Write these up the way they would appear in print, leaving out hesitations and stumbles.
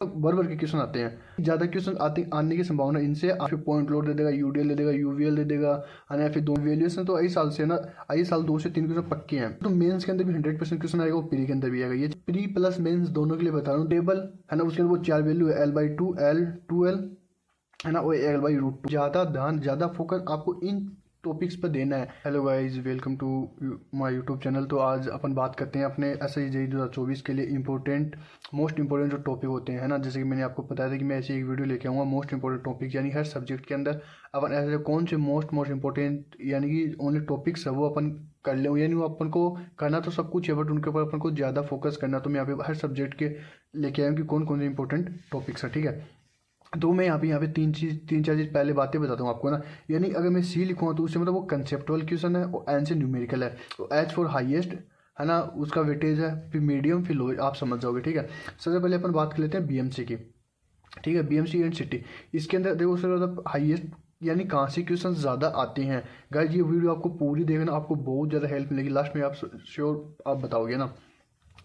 भर भर के क्वेश्चन आते हैं, ज़्यादा क्वेश्चन आने की संभावना इनसे आपको पॉइंट लोड दे देगा, यूडीएल दे देगा, यूवीएल दे देगा, है ना। फिर दो वैल्यूएशन तो आई साल से ना, आई साल 2 से 3 क्वेश्चन पक्के हैं। तो मेंस के अंदर भी 100% क्वेश्चन आएगा, वो प्री के अंदर भी आएगा। ये प्री प्लस मेंस दोनों के लिए बता रहा हूँ। टेबल है ना, उसके अंदर वो 4 वैल्यू है, L/2 L 2L है ना, वो L/√2। ज़्यादा ध्यान ज़्यादा फोकस आपको इन टॉपिक्स पर देना है। Hello guys, welcome to my YouTube channel. तो आज अपन बात करते हैं अपने SSC 2024 के लिए मोस्ट इंपॉर्टेंट जो टॉपिक होते हैं, है ना। जैसे कि मैंने आपको बताया था कि मैं ऐसी एक वीडियो लेके आऊँगा मोस्ट इंपॉर्टेंट टॉपिक, यानी हर सब्जेक्ट के अंदर अपन ऐसे कौन से मोस्ट इंपॉर्टेंट यानी कि ओनली टॉपिक्स है वो अपन कर लें, यानी वो अपन को करना तो सब कुछ है बट उनके ऊपर अपन को ज़्यादा फोकस करना। तो मैं यहाँ पे हर सब्जेक्ट के लेके आया हूँ कि कौन कौन से इंपॉर्टेंट टॉपिक्स है, ठीक है। तो मैं यहाँ पे तीन चार चीज़ पहले बातें बताता हूँ आपको ना। यानी अगर मैं सी लिखूँगा तो उससे मतलब वो कंसेप्टुअल क्वेश्चन है और एन से न्यूमेरिकल है। तो एच फॉर हाईएस्ट है ना, उसका वेटेज है, फिर मीडियम, फिर लो, आप समझ जाओगे, ठीक है। सबसे पहले अपन बात कर लेते हैं BMC की, ठीक है। BMC एंड सिटी, इसके अंदर देखो उससे मतलब हाईएस्ट यानी कहाँ से क्वेश्चन ज़्यादा आते हैं। गाइस ये वीडियो आपको पूरी देखना, आपको बहुत ज़्यादा हेल्प मिलेगी। लास्ट में आप श्योर आप बताओगे ना।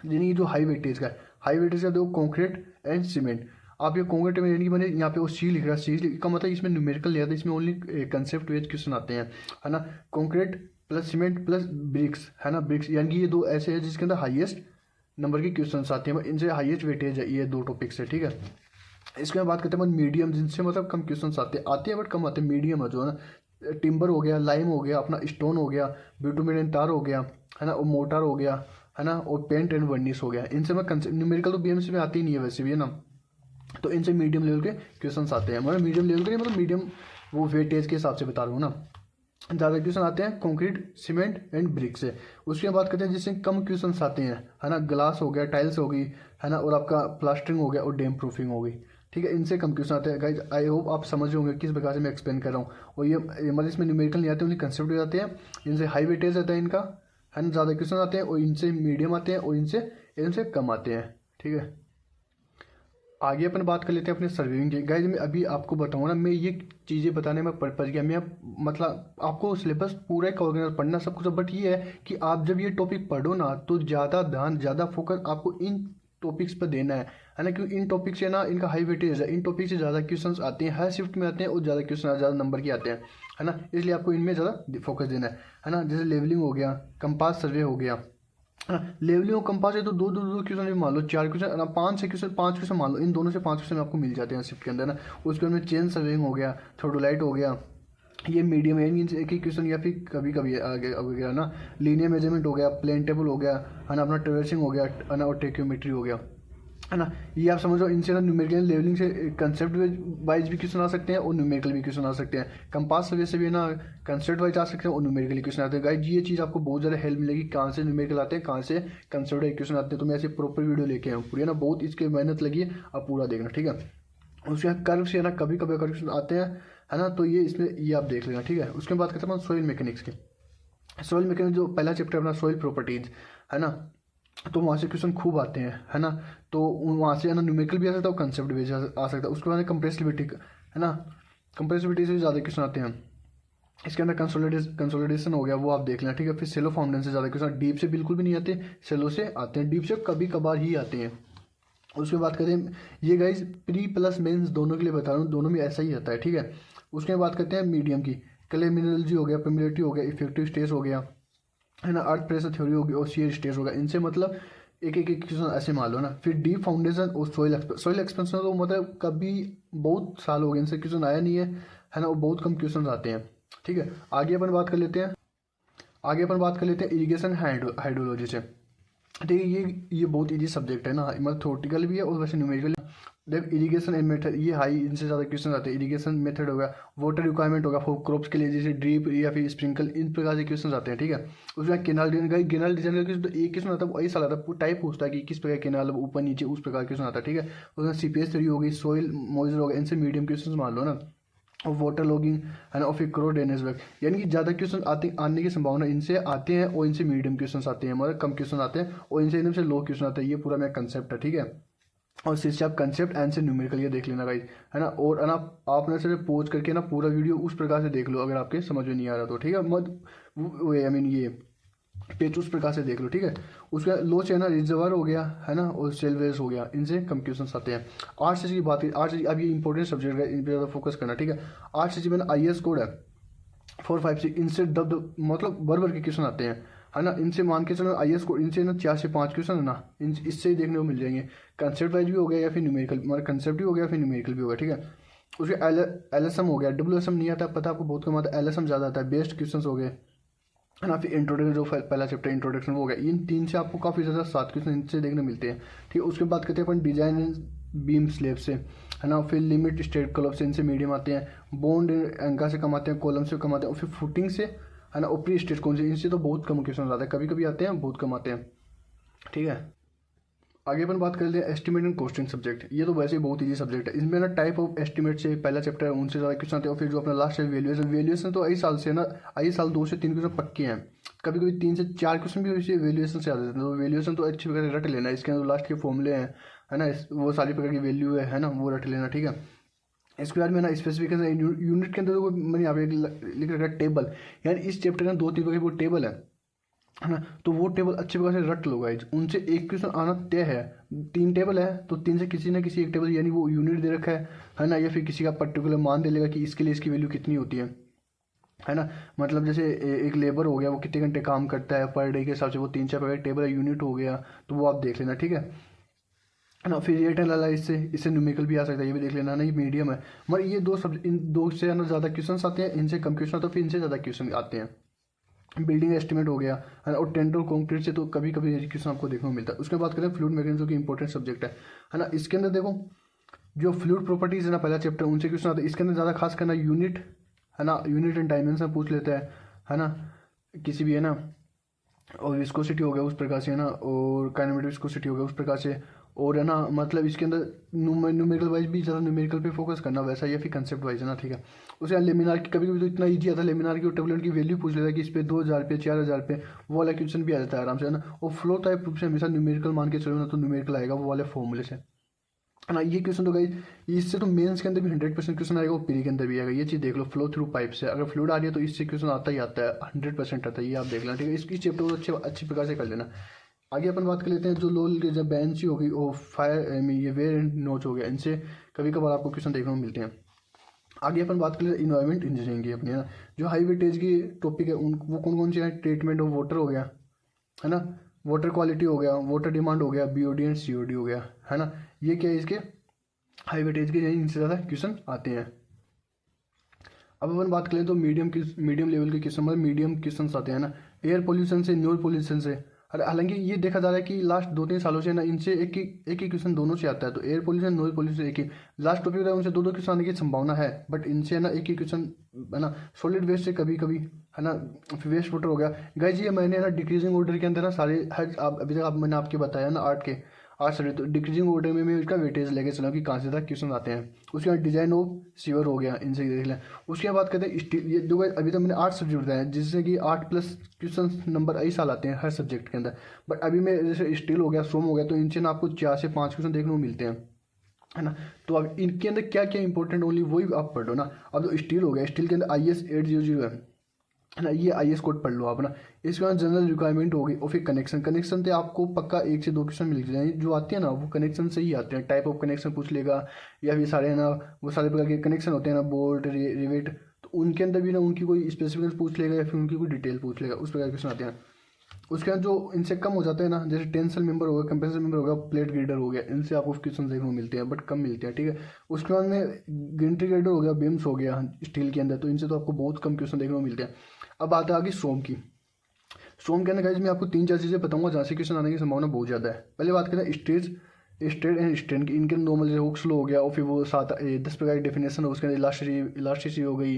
यानी जो हाई वेटेज का है, हाई वेटेज का देखो कॉन्क्रीट एंड सीमेंट। आप ये कॉन्क्रीट में यानी कि मैंने यहाँ पे वो सी लिख रहा है, सी का मतलब इसमें न्यूमेरिकल नहीं आता, इसमें ओनली कंसेप्ट वेज क्वेश्चन आते हैं, है ना। Concrete plus cement plus bricks, है ना, ब्रिक्स यानी कि ये दो ऐसे हैं जिसके अंदर हाईएस्ट नंबर के क्वेश्चन आते हैं, इनसे हाईएस्ट वेटेज है ये दो टॉपिक से, ठीक है। इसके बाद बात करते हैं मीडियम, जिनसे मतलब कम क्वेश्चन आते हैं बट कम आते हैं। मीडियम है जो है ना, टिम्बर हो गया, लाइम हो गया, अपना स्टोन हो गया, बिटुमेन एंड तार हो गया, है ना, और मोटार हो गया, है ना, और पेंट एंड वर्निस हो गया। इनसे मैं न्यूमेरिकल तो BMC में आती ही नहीं है वैसे भी, है ना। तो इनसे मीडियम लेवल के क्वेश्चन आते हैं, मतलब मीडियम लेवल के नहीं, मतलब मीडियम वो वेटेज के हिसाब से बता रहा हूँ ना। ज़्यादा क्वेश्चन आते हैं कंक्रीट सीमेंट एंड ब्रिक से। उसके बाद करते हैं जिससे कम क्वेश्चन आते हैं, है ना। ग्लास हो गया, टाइल्स हो गई, है ना, और आपका प्लास्टरिंग हो गया और डैम प्रूफिंग हो गई, ठीक है। इनसे कम क्वेश्चन आते हैं। गाइज आई होप आप समझ होंगे किस प्रकार से मैं एक्सप्लेन कर रहा हूँ। और ये मतलब इसमें न्यूमेरिकल नहीं आते, उन्हें कंसेप्ट हो जाते हैं। इनसे हाई वेटेज आता है इनका, है ना, ज़्यादा क्वेश्चन आते हैं, और इनसे मीडियम आते हैं, और इनसे कम आते हैं, ठीक है। आगे अपन बात कर लेते हैं अपने सर्विंग की। गाइज मैं अभी आपको बताऊँ ना, मैं ये चीज़ें बताने में पर्पज किया, मैं मतलब आपको सिलेबस पूरा एक ऑर्गेनाइज पढ़ना सब कुछ, बट ये है कि आप जब ये टॉपिक पढ़ो ना तो ज़्यादा ध्यान ज़्यादा फोकस आपको इन टॉपिक्स पर देना है ना। क्योंकि इन टॉपिक से ना इनका हाई वेटेज है, इन टॉपिक से ज़्यादा क्वेश्चंस आते हैं, हर शिफ्ट में आते हैं, और ज़्यादा क्वेश्चन ज़्यादा नंबर के आते हैं, है ना। इसलिए आपको इनमें ज़्यादा फोकस देना है ना। जैसे लेवलिंग हो गया, कंपास सर्वे हो गया, हाँ। लेवलिंग और कंपास है तो दो क्वेश्चन भी मान लो, 4 क्वेश्चन, 5 क्वेश्चन मान लो, इन दोनों से 5 क्वेश्चन आपको मिल जाते हैं शिफ्ट के अंदर ना। उसके बाद में चेन सर्विंग हो गया, थोडोलाइट हो गया, ये मीडियम है, मीन्स एक ही क्वेश्चन, या फिर कभी कभी आगे गया ना। लीनियर मेजरमेंट हो गया, प्लेन टेबल हो गया, है ना, अपना ट्रेवर्सिंग हो गया, है ना, और टेक्योमेट्री हो गया, है ना। ये आप समझो, इनसे ना न्यूमेरिकल लेवलिंग से कंसेप्ट वाइज भी क्वेश्चन आ सकते हैं और न्यूमेरिकल भी क्वेश्चन आ सकते हैं। कंपास सर्वे से भी ना कंसेप्ट वाइज आ सकते हैं और न्यूमेरिकल क्वेश्चन आते हैं। गाइस ये चीज़ आपको बहुत ज़्यादा हेल्प मिलेगी, कहाँ से न्यूमेरिकल आते हैं, कहाँ से कंसेप्ट वाइज क्वेश्चन आते हैं। तो मैं ऐसे प्रॉपर वीडियो लेके आऊँ पूरी, है ना, बहुत इसके मेहनत लगी है, आप पूरा देखना, ठीक है। उसके बाद कर्व से ना कभी कभी क्वेश्चन आते हैं, है ना। तो ये इसमें ये आप देख लेना, ठीक है। उसके बाद करते हैं सॉइल मैकेनिक्स की। सॉइल मैकेनिक्स जो पहला चैप्टर अपना सॉइल प्रॉपर्टीज, है ना। तो वहाँ से क्वेश्चन खूब आते हैं, है ना। तो वहाँ से है ना न्यूमेरिकल भी आ सकता है और कंसेप्ट भी आ सकता है। उसके बाद कंप्रेसिबिलिटी, है ना, कंप्रेसिबिलिटी से ज़्यादा क्वेश्चन आते हैं। इसके अंदर कंसोलिडेशन हो गया, वो आप देख लेना, ठीक है। फिर सेलो फाउंडेशन से ज़्यादा क्वेश्चन, डीप से बिल्कुल भी नहीं आते, सेलो से आते हैं, डीप से कभी कभार ही आते हैं। उसके बाद करें ये गाइज प्री प्लस मेंस दोनों के लिए बता रहा हूँ, दोनों में ऐसा ही आता है, ठीक है। उसके बाद करते हैं मीडियम की। क्लेमिनोलॉजी हो गया, परमिलिटी हो गया, इफेक्टिव स्टेज हो गया, है ना, अर्थ प्रेशर थ्योरी होगी और शियर स्टेज होगा। इनसे मतलब एक क्वेश्चन ऐसे मान लो ना। फिर डीप फाउंडेशन और सॉइल एक्सपेंशन तो मतलब कभी बहुत साल हो गए इनसे क्वेश्चन आया नहीं है ना, वो बहुत कम क्वेश्चन आते हैं, ठीक है। आगे अपन बात कर लेते हैं, इरिगेशन हाइड्रोलॉजी से, ठीक है। ये बहुत इजी सब्जेक्ट है ना, मतलब थ्योरेटिकल भी है और वैसे न्यूमेरिकल। देख इरिगेशन एंड मेथड, ये हाई, इनसे ज़्यादा क्वेश्चन आते हैं। इरिगेशन मेथड होगा, वाटर रिक्वायरमेंट होगा फॉर क्रॉप्स के लिए, जैसे ड्रिप या फिर स्प्रिंकल, इन प्रकार से क्वेश्चन आते हैं, ठीक है। उसमें केनाल डिजाइन का, केनाल डिजाइन का क्वेश्चन तो एक क्वेश्चन आता है, वही साल आता है, टाइप पूछता है कि किस प्रकार केनाल ऊपर नीचे, उस प्रकार क्वेश्चन आता है, ठीक है। उसमें CPS थ्योरी होगी, सॉइल मॉइस्चर होगा, इनसे मीडियम क्वेश्चन मान लो ना। और वाटर लॉगिंग, है ना, और फिर क्रो ड्रेनेज वर्क, यानी कि ज़्यादा क्वेश्चन आने की संभावना इनसे आते हैं और इनसे मीडियम क्वेश्चन आते हैं, मतलब कम क्वेश्चन आते हैं, और इनसे एकदम से लो क्वेश्चन आते हैं। ये पूरा मेरा कंसेप्ट है, ठीक है। और इससे आप कंसेप्ट एंड से न्यूमेरिकल ये देख लेना गाइस, है ना। और है ना, आप ना सिर्फ पोज करके ना पूरा वीडियो उस प्रकार से देख लो, अगर आपके समझ में नहीं आ रहा तो, ठीक है। मत आई मीन ये पेज उस प्रकार से देख लो, ठीक है। उसका लो से है ना रिजर्वर हो गया है ना, और सेलवेज हो गया, इनसे कम क्वेश्चन आते हैं। आरसीसी की बात करें, आरसीसी अब ये इंपॉर्टेंट सब्जेक्ट है, इन पर ज़्यादा फोकस करना, ठीक है। आरसीसी में ना IAS कोड है 456, इनसे दब मतलब भर के क्वेश्चन आते हैं, है ना। इनसे मान के चलो IAS कोड, इनसे ना 4 से 5 क्वेश्चन है ना, इससे ही देखने को मिल जाएंगे। कंसेप्ट वाइज भी हो गया या फिर न्यूमेरिकल, मतलब कंसेप्ट भी हो गया फिर न्यूमेरिकल भी हो गया, ठीक है। उसके LSM हो गया, WSM नहीं आता, पता आपको बहुत कम आता है, LSM ज़्यादा आता है, बेस्ड क्वेश्चन हो गए, है ना। फिर इंट्रोडक्शन, जो पहला चैप्टर इंट्रोडक्शन वो हो गया, इन 3 से आपको काफ़ी ज़्यादा 7 क्वेश्चन इनसे देखने मिलते हैं, ठीक है। उसके बाद कहते हैं अपन डिजाइन एंड बीम स्लेब से, है ना। फिर लिमिट स्टेट क्लब से, इनसे मीडियम आते हैं। बॉन्ड एंका से कम आते हैं, कॉलम से कम आते हैं, और फिर फुटिंग से, है ना, और प्री स्टेट कौन से, इनसे तो बहुत कम क्वेश्चन आते हैं, कभी कभी आते हैं, बहुत कम आते हैं, ठीक है। आगे अपन बात कर लेते हैं एस्टिमेट एंड कॉस्टिंग सब्जेक्ट। ये तो वैसे ही बहुत ईजी सब्जेक्ट है। इसमें ना टाइप ऑफ एस्टिमेट से पहला चैप्टर है, उनसे ज़्यादा क्वेश्चन आते हैं। और फिर जो अपना लास्ट है वैल्यूएशन, वैल्यूएशन तो आई साल से ना, आई साल 2 से 3 क्वेश्चन पक्के हैं, कभी कभी 3 से 4 क्वेश्चन भी इसी वैल्यूएशन से आ जाते हैं। तो वैल्यूएशन तो अच्छी प्रकार से रट लेना, इसके अंदर लास्ट के फॉर्मूले हैं, है ना, वो सारी प्रकार की वैल्यू है ना, वो रट लेना, ठीक है। इसके बाद में ना स्पेसिफिकेशन यूनिट के अंदर तो मैंने यहाँ पे लिख रखा है टेबल, यानी इस चैप्टर में 2-3 प्रकार की वो टेबल है ना। तो वो टेबल अच्छे प्रकार से रट लो गाइज, उनसे एक क्वेश्चन आना तय है। 3 टेबल है तो 3 से किसी ना किसी एक टेबल, यानी वो यूनिट दे रखा है ना, या फिर किसी का पर्टिकुलर मान दे लेगा कि इसके लिए इसकी वैल्यू कितनी होती है ना। मतलब जैसे एक लेबर हो गया, वो कितने घंटे काम करता है पर डे के हिसाब से, वो 3-4 प्रकार की टेबल है, यूनिट हो गया, तो वो आप देख लेना, ठीक है ना। फिर रेट एनालाइज से, इससे न्यूमेरिकल भी आ सकता है, ये भी देख लेना ना, ये मीडियम है। मगर ये दो सब, इन दो से है ना ज़्यादा क्वेश्चन आते हैं, इनसे कम क्वेश्चन आते हैं, फिर इनसे ज़्यादा क्वेश्चन आते हैं। बिल्डिंग एस्टिमेट हो गया, है ना, और टेंडर कंक्रीट से तो कभी कभी क्वेश्चन आपको देखने को मिलता है। उसके बाद करें फ्लूइड मैकेनिक्स, जो कि इंपॉर्टेंट सब्जेक्ट है ना। इसके अंदर देखो जो फ्लूइड प्रॉपर्टीज है ना, पहला चैप्टर, उनसे क्वेश्चन आते हैं। इसके अंदर ज़्यादा खास करना यूनिट, है ना, यूनिट एंड डायमेंशन पूछ लेता है ना, किसी भी, है ना। और विस्कोसिटी हो गया उस प्रकार से, है ना, और काइनेमेटिक विस्कोसिटी हो गया उस प्रकार से, और है ना, मतलब इसके अंदर न्यूमेरिकल वाइज भी ज़्यादा न्यूमेरिकल पे फोकस करना, वैसा या फिर कंसेप्ट वाइज, है ना, ठीक है। उसके बाद लेमिनार की, कभी कभी तो इतना ईजी आता है लेमिनार की, और टेबलेट की वैल्यू पूछ लेता है कि इस पे 2000 पे 4000 पे, वो वाला क्वेश्चन भी आ जाता है आराम से, है ना। और फ्लो टाइप रूप से हमेशा न्यूमेरिकल मान के चलो ना, तो न्यूमेरिकल आएगा वो वाले फॉर्मूले से, है ना। ये क्वेश्चन तो गाइस, इससे तो मेंस के अंदर भी 100% क्वेश्चन आएगा, और प्री के अंदर भी आएगा। ये चीज़ देख लो, फ्लो थ्रू पाइप से अगर फ्लूइड आ रही है तो इससे क्वेश्चन आता ही आता है, 100% आता है, ये आप देख लेना, ठीक है। इसकी चैप्टर को अच्छी प्रकार से कर लेना। आगे अपन बात कर लेते हैं जो लोल के, जब बेंची हो गई, और फायर ये वेयर एंड नोच हो गया, इनसे कभी कभार आपको क्वेश्चन देखने को मिलते हैं। आगे अपन बात कर लेते हैं इन्वायरमेंट इंजीनियरिंग की अपनी, है ना। जो हाई वेटेज की टॉपिक है उन वो कौन कौन से हैं, ट्रीटमेंट ऑफ वाटर हो गया, है ना, वाटर क्वालिटी हो गया, वाटर डिमांड हो गया, BOD एंड COD हो गया, है ना। ये क्या है, इसके हाई वेटेज के इनसे ज़्यादा क्वेश्चन आते हैं। अब अपन बात करें तो मीडियम लेवल के क्वेश्चन, मतलब मीडियम क्वेश्चन आते हैं ना। एयर पोल्यूशन से, नॉइज पोल्यूशन से, अरे हालांकि ये देखा जा रहा है कि लास्ट 2-3 सालों से ना, इनसे एक ही क्वेश्चन दोनों से आता है। तो एयर पोल्यूशन, नॉइज पोल्यूशन एक ही लास्ट टॉपिक है, उनसे 2-2 क्वेश्चन आने की संभावना है, बट इनसे ना एक ही क्वेश्चन, है ना। सॉलिड वेस्ट से कभी कभी, है ना। वेस्ट वाटर हो गया गाइज, ये मैंने ना डिक्रीजिंग ऑर्डर के अंदर ना सारे हर अभी तक मैंने आपके बताया ना, आर्ट सॉरी, तो डिक्रीजिंग ऑर्डर में मैं इसका वेटेज लेके चला कि कहाँ से तक क्वेश्चन आते हैं। उसके बाद डिजाइन ऑफ सीवर हो गया, इनसे देख लें। उसके बाद कहते हैं स्टील, ये जो अभी तक मैंने 8 सब्जेक्ट बताए हैं, जिससे कि 8+ क्वेश्चन नंबर आई साल आते हैं हर सब्जेक्ट के अंदर। बट अभी मैं जैसे स्टील हो गया, सोम हो गया, तो इनसे ना आपको 4 से 5 क्वेश्चन देखने को मिलते हैं, है ना। तो अब इनके अंदर क्या क्या इंपॉर्टेंट ओनली वही आप पढ़ो ना। अब जो स्टील हो गया, स्टील के अंदर IS 800 है ना, ये IS कोड पढ़ लो आप ना। इसके बाद जनरल रिक्वायरमेंट होगी, और फिर कनेक्शन तो आपको पक्का 1 से 2 क्वेश्चन मिल जाएंगे जो आते हैं ना, वो कनेक्शन से ही आते हैं। टाइप ऑफ कनेक्शन पूछ लेगा, या फिर सारे, है ना, वो सारे प्रकार के कनेक्शन होते हैं ना, बोल्ट, रिवेट, तो उनके अंदर भी ना उनकी कोई स्पेसिफिकेशन पूछ लेगा, या फिर उनकी कोई डिटेल पूछ लेगा, उस प्रकार के क्वेश्चन आते हैं। उसके बाद जो इनसे कम हो जाता है ना, जैसे टेंसल मेंबर हो गया, कंप्रेसर मेंबर हो गया, प्लेट ग्रेडर हो गया, इनसे आपको क्वेश्चन देखने को मिलते हैं, बट कम मिलते हैं, ठीक है। उसके बाद में ग्रेंट्री ग्रेडर हो गया, बीम्स हो गया स्टील के अंदर, तो इनसे तो आपको बहुत कम क्वेश्चन देखने को मिलते हैं। अब बात आ गई सोम की। सोम के अंदर गाइस मैं आपको 3-4 चीज़ें बताऊंगा जहाँ से क्वेश्चन आने की संभावना बहुत ज़्यादा है। पहले बात करें स्ट्रेट एंड स्ट्रेन की, इनके नॉर्मल जैसे हुक्स लो हो गया, और फिर वो 7-10 प्रकार की डेफिनेशन हो, उसके अंदर इलास्टिसिटी हो गई,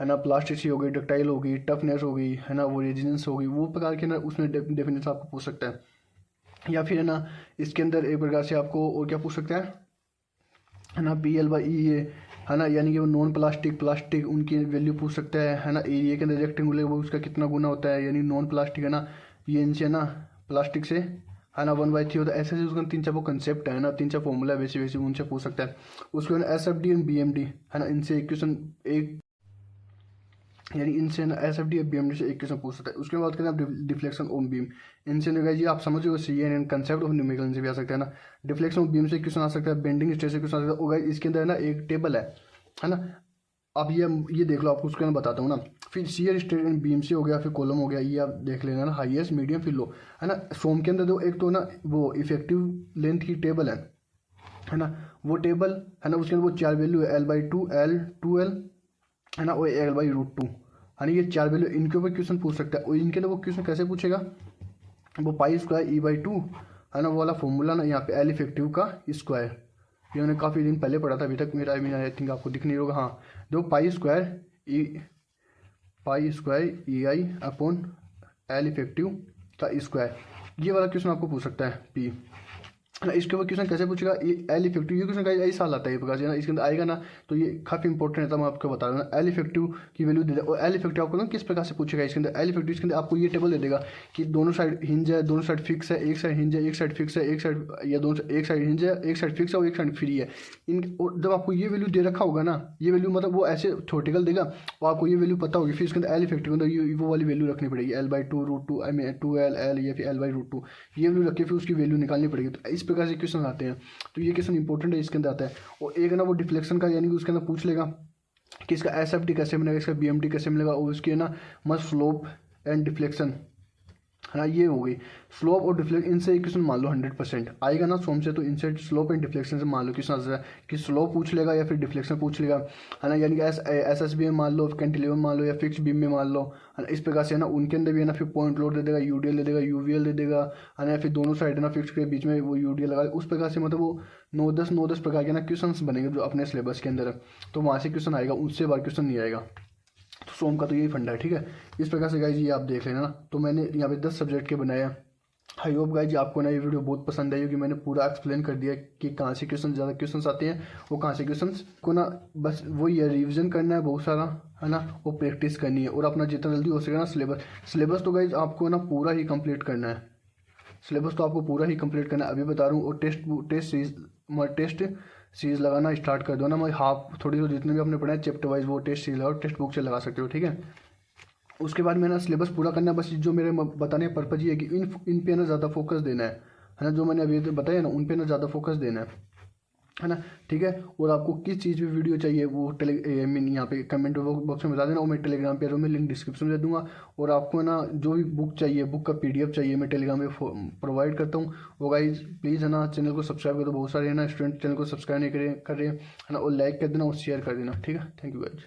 है ना, प्लास्टिसिटी हो गई, डक्टाइल हो गई, टफनेस हो गई, है ना, वो रेजिनेंस हो गई, वो प्रकार के ना उसमें डेफिनेशन आपको पूछ सकता है। या फिर है ना, इसके अंदर एक प्रकार से आपको और क्या पूछ सकता है ना, PL/E है ना, यानी कि वो नॉन प्लास्टिक उनकी वैल्यू पूछ सकता है ना। एरिया के अंदर रेक्टेंगुलर वो उसका कितना गुना होता है, यानी नॉन प्लास्टिक, है ना, ये इनसे ना प्लास्टिक से, है ना, 1/3 होता है। ऐसे उसका 3-4 वो कंसेप्ट है ना, 3-4 फॉर्मूला वैसे उनसे पूछ सकता है। उसके बाद SFD एंड BMD, है ना, इनसे एक क्वेश्चन एक यानी इनसे ना एस एफ डी या बी एम डी से एक क्वेश्चन पूछ सकता है। उसके बाद कहते हैं डिफ्लेक्शन ऑफ बीम, इनसे ना गाइस ये आप समझ सी एन कंसेप्ट ऑफ न्यूमेरिकल से भी आ सकता है ना। डिफ्लेक्शन ऑफ बीम से क्वेश्चन आ सकता है, बेंडिंग स्ट्रेस से क्वेश्चन आ सकता है। और गाइस इसके अंदर ना एक टेबल है ना। अब ये देख लो, आपको उसके अंदर बताता हूँ ना। फिर शियर स्ट्रेस इन बीम से हो गया, फिर कॉलम हो गया, ये आप देख लेना ना, हाईएस्ट मीडियम फिर लो, है ना। सोम के अंदर तो एक तो ना वो इफेक्टिव लेंथ की टेबल है ना, वो टेबल है ना। उसके अंदर वो 4 वैल्यू है, L/2 L2L है ना, और L/√2 है ना। ये 4 वैल्यू इनके ऊपर क्वेश्चन पूछ सकता है। और इनके अंदर वो क्वेश्चन कैसे पूछेगा, वो π² E/2 है ना, वो वाला फॉर्मूला ना यहाँ पे L इफेक्टिव का स्क्वायर, ये मैंने काफ़ी दिन पहले पढ़ा था, अभी तक मेरा आई थिंक आपको दिख नहीं होगा। हाँ देखो π² EI/L इफेक्टिव का स्क्वायर, ये वाला क्वेश्चन आपको पूछ सकता है P ना। इसके ऊपर क्वेश्चन कैसे पूछेगा, ये L इफेक्टिव, ये क्वेश्चन का यही साल आता है ये प्रकार से ना, इसके अंदर आएगा ना। तो ये काफ़ी इंपॉर्टेंट है, तो मैं आपको बता रहा हूँ ना। L इफेक्टिव की वैल्यू दे दे, और L इफेक्टिव आपको ना किस प्रकार से पूछेगा इसके अंदर। L इफेक्टिव इसके अंदर आपको ये टेबल दे देगा कि दोनों साइड हिंज है, दोनों साइड फिक्स है, एक साइड हिंज है, एक साइड फिक्स है, एक साइड या दोनों, एक साइड हिंज है, एक साइड फिक्स है और एक साइड फ्री है। इन और जब आपको ये वैल्यू दे रखा होगा ना, ये वैल्यू मतलब वो ऐसे थ्योरेटिकल देगा और आपको ये वैल्यू पता होगी, फिर इसके अंदर L इफेक्टिव अंदर ये वो वाली वैल्यू रखनी पड़ेगी, L/2√2 आई मीन 2L या फिर L/√2, ये वैल्यू रख के फिर उसकी वैल्यू निकालनी पड़ेगी। तो इस प्रकार से क्वेश्चन आते हैं, तो ये क्वेश्चन इंपॉर्टेंट है, इसके अंदर आता है। और एक ना वो डिफ्लेक्शन का, यानी कि उसके अंदर पूछ लेगा कि इसका एसएफटी कैसे मिलेगा, इसका बीएमटी कैसे मिलेगा, और उसके ना मस्ट स्लोप एंड डिफ्लेक्शन है ना। ये हो गई स्लोप और डिफ्लेक्शन, इनसे एक क्वेश्चन मान लो 100% आएगा ना सोम से, तो इनसे स्लोप एंड डिफ्लेक्शन से मान लो क्वेश्चन आता है कि स्लोप पूछ लेगा या फिर डिफ्लेक्शन पूछ लेगा, है ना। यानी कि एस बीम मान लो, कैंटिलीवर मान लो, या फिक्स बीम में मान लो, है ना। इस प्रकार से है ना, उनके अंदर भी है ना फिर पॉइंट लोड दे देगा, यूडीएल दे देगा, यूवीएल दे देगा, है ना। फिर दोनों साइड है ना फिक्स के बीच में वो यूडीएल लगा, उस प्रकार से मतलब वो 9-10 प्रकार के ना क्वेश्चन बनेंगे जो अपने सिलेबस के अंदर है। तो वहाँ से क्वेश्चन आएगा, उससे बार क्वेश्चन नहीं आएगा। तो सोम का तो यही फंडा है, ठीक है। इस प्रकार से गाइज ये आप देख लेना ना। तो मैंने यहाँ पे 10 सब्जेक्ट के बनाए हैं। आई होप गाइज आपको ना ये वीडियो बहुत पसंद आई होगी। मैंने पूरा एक्सप्लेन कर दिया कि कहाँ से क्वेश्चन ज़्यादा क्वेश्चंस आते हैं, वो कहाँ से क्वेश्चंस को ना बस वही है, रिविजन करना है बहुत सारा, है ना। वो प्रैक्टिस करनी है और अपना जितना जल्दी हो सके ना सिलेबस तो गाइज आपको ना पूरा ही कंप्लीट करना है। सिलेबस तो आपको पूरा ही कंप्लीट करना है, अभी बता रहा हूँ। और टेस्ट सीरीज लगाना स्टार्ट कर दो ना। मैं हाफ थोड़ी तो जितने भी आपने पढ़ा है चैप्टर वाइज, वो टेस्ट सीरीज लगाओ, टेक्स्ट बुक से लगा सकते हो, ठीक है। उसके बाद मैंने सिलेबस पूरा करना है। बस जो मेरे बताने का पर्पज ये है कि इन पे ना ज़्यादा फोकस देना है ना। जो मैंने अभी बताया ना, उन पे ना ज़्यादा फोकस देना है ना, ठीक है। और आपको किस चीज़ पे वीडियो चाहिए वो मीन यहाँ पे कमेंट बॉक्स में बता देना, और मैं टेलीग्राम पे मैं लिंक डिस्क्रिप्शन में दे दूंगा। और आपको ना जो भी बुक चाहिए, बुक का PDF चाहिए, मैं टेलीग्राम में प्रोवाइड करता हूँ। वो गाइज प्लीज़ है ना चैनल को सब्सक्राइब कर दो। बहुत सारे है ना स्टूडेंट चैनल को सब्सक्राइब नहीं कर रहे हैं, है ना। और लाइक कर देना और शेयर कर देना, ठीक है। Thank you guys.